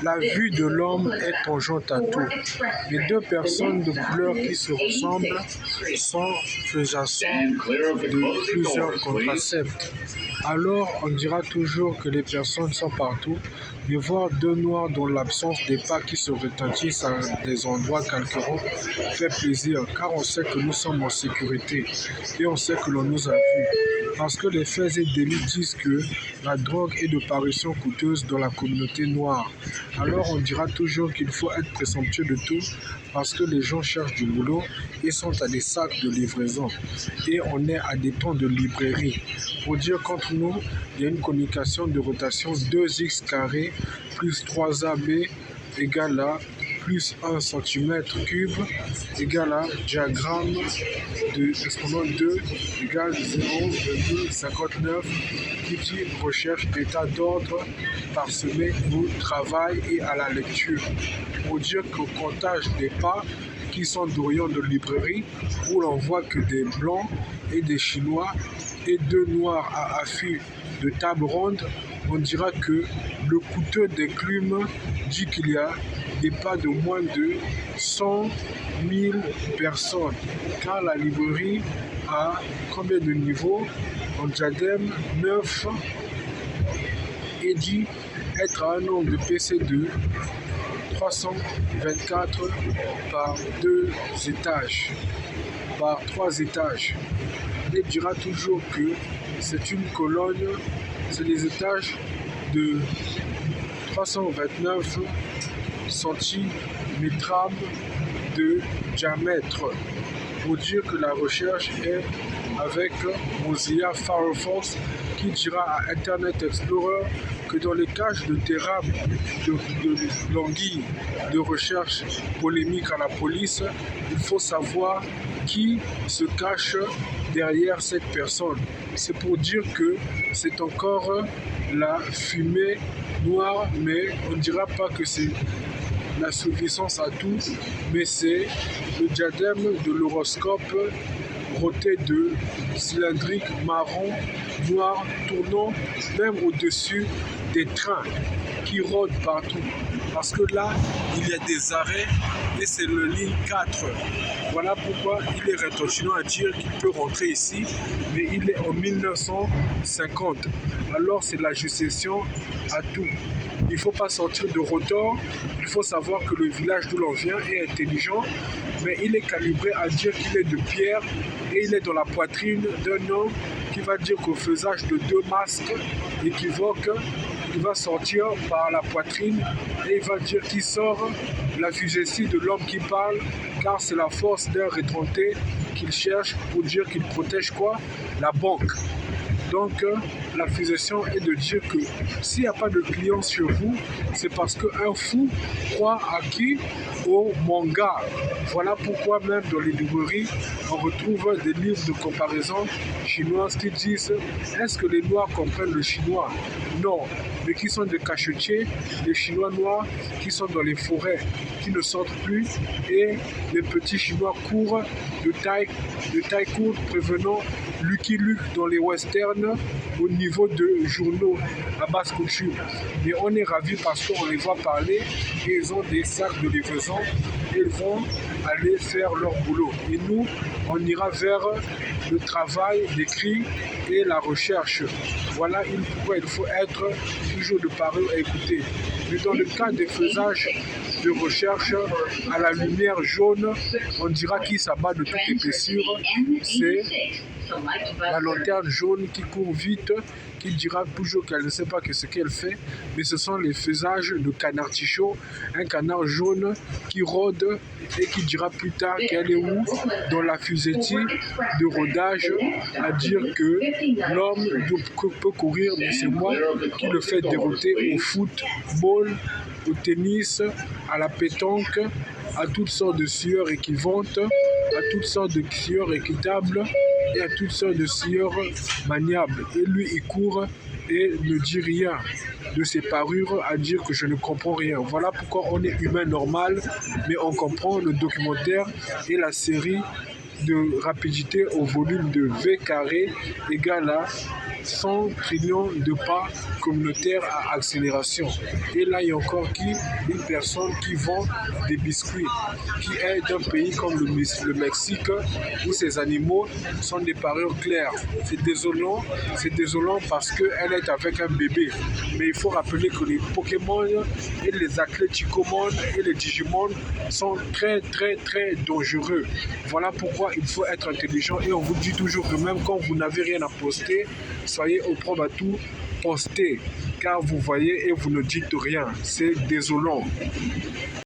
La vue de l'homme est tangente à tout. Les deux personnes de couleur qui se ressemblent sont sous-jacents de plusieurs contracepts. Alors, on dira toujours que les personnes sont partout, mais voir deux noirs dont l'absence des pas qui se retentissent à des endroits calcaires fait plaisir, car on sait que nous sommes en sécurité et on sait que l'on nous a vus. Parce que les faits et délits disent que la drogue est de parution coûteuse dans la communauté noire. Alors on dira toujours qu'il faut être présomptueux de tout parce que les gens cherchent du boulot et sont à des sacs de livraison. Et on est à des temps de librairie. Pour dire qu'entre nous, il y a une communication de rotation 2x carré plus 3AB égale à plus 1 cm3 égale à diagramme de exponent 2 égale 0,59 qui dit recherche d'état d'ordre parsemé au travail et à la lecture. Pour dire qu'au comptage des pas qui sont d'Orient de librairie où l'on voit que des blancs et des chinois et deux noirs à affût de table ronde, on dira que le coûteux des clumes dit qu'il y a des pas de moins de 100 000 personnes, car la librairie a combien de niveaux? En diadème 9 et dit être à un nombre de PC de 324 par 2 étages, par 3 étages. Il dira toujours que c'est une colonne, c'est les étages de 329 cm de diamètre. Pour dire que la recherche est avec Mozilla Firefox qui dira à Internet Explorer que dans les cages de terrain de l'anguille de recherche polémique à la police, il faut savoir qui se cache derrière cette personne. C'est pour dire que c'est encore la fumée noire, mais on ne dira pas que c'est la suffisance à tout, mais c'est le diadème de l'horoscope roté de cylindrique marron noir tournant même au-dessus des trains qui rôdent partout. Parce que là, il y a des arrêts et c'est le ligne 4. Voilà pourquoi il est rétorquant à dire qu'il peut rentrer ici, mais il est en 1950. Alors c'est la justiciation à tout. Il ne faut pas sortir de rotor, il faut savoir que le village d'où l'on vient est intelligent, mais il est calibré à dire qu'il est de pierre et il est dans la poitrine d'un homme qui va dire qu'au faisage de 2 masques équivoques, il va sortir par la poitrine et il va dire qu'il sort la fusée de l'homme qui parle, car c'est la force d'un rétracté qu'il cherche pour dire qu'il protège quoi? La banque. Donc, la fusation est de dire que s'il n'y a pas de clients sur vous, c'est parce qu'un fou croit à qui? Au manga. Voilà pourquoi même dans les librairies, on retrouve des livres de comparaison chinoises qui disent est-ce que les noirs comprennent le chinois? Non, mais qui sont des cachetiers, les chinois noirs qui sont dans les forêts, qui ne sortent plus, et les petits chinois courts de taille courte prévenant Lucky Luke dans les westerns au niveau de journaux à basse couture. Mais on est ravis parce qu'on les voit parler et ils ont des sacs de livraison et ils vont aller faire leur boulot. Et nous, on ira vers le travail, l'écrit et la recherche. Voilà pourquoi il faut être toujours de parler à écouter. Mais dans le cas des faisages de recherche à la lumière jaune, on dira qu'il s'abat de toute épaissure. C'est la lanterne jaune qui court vite, qui dira toujours qu'elle ne sait pas ce qu'elle fait, mais ce sont les faisages de canard tichot, un canard jaune qui rôde et qui dira plus tard qu'elle est où dans la fusée de rodage, à dire que l'homme peut courir, mais c'est moi qui le fais dérouter au football, au tennis, à la pétanque, à toutes sortes de sueurs équivalentes, à toutes sortes de sueurs équitables et à toutes sortes de sueurs maniables. Et lui, il court et ne dit rien de ses parures à dire que je ne comprends rien. Voilà pourquoi on est humain normal, mais on comprend le documentaire et la série de rapidité au volume de V carré égale à 100 trillions de pas communautaires à accélération. Et là, il y a encore une personne qui vend des biscuits, qui est d'un pays comme le Mexique, où ces animaux sont des parures claires. C'est désolant parce qu'elle est avec un bébé. Mais il faut rappeler que les Pokémon et les Athleticomon et les Digimon sont très très très dangereux. Voilà pourquoi il faut être intelligent et on vous dit toujours que même quand vous n'avez rien à poster, soyez au propre à tout poster car vous voyez et vous ne dites rien. C'est désolant.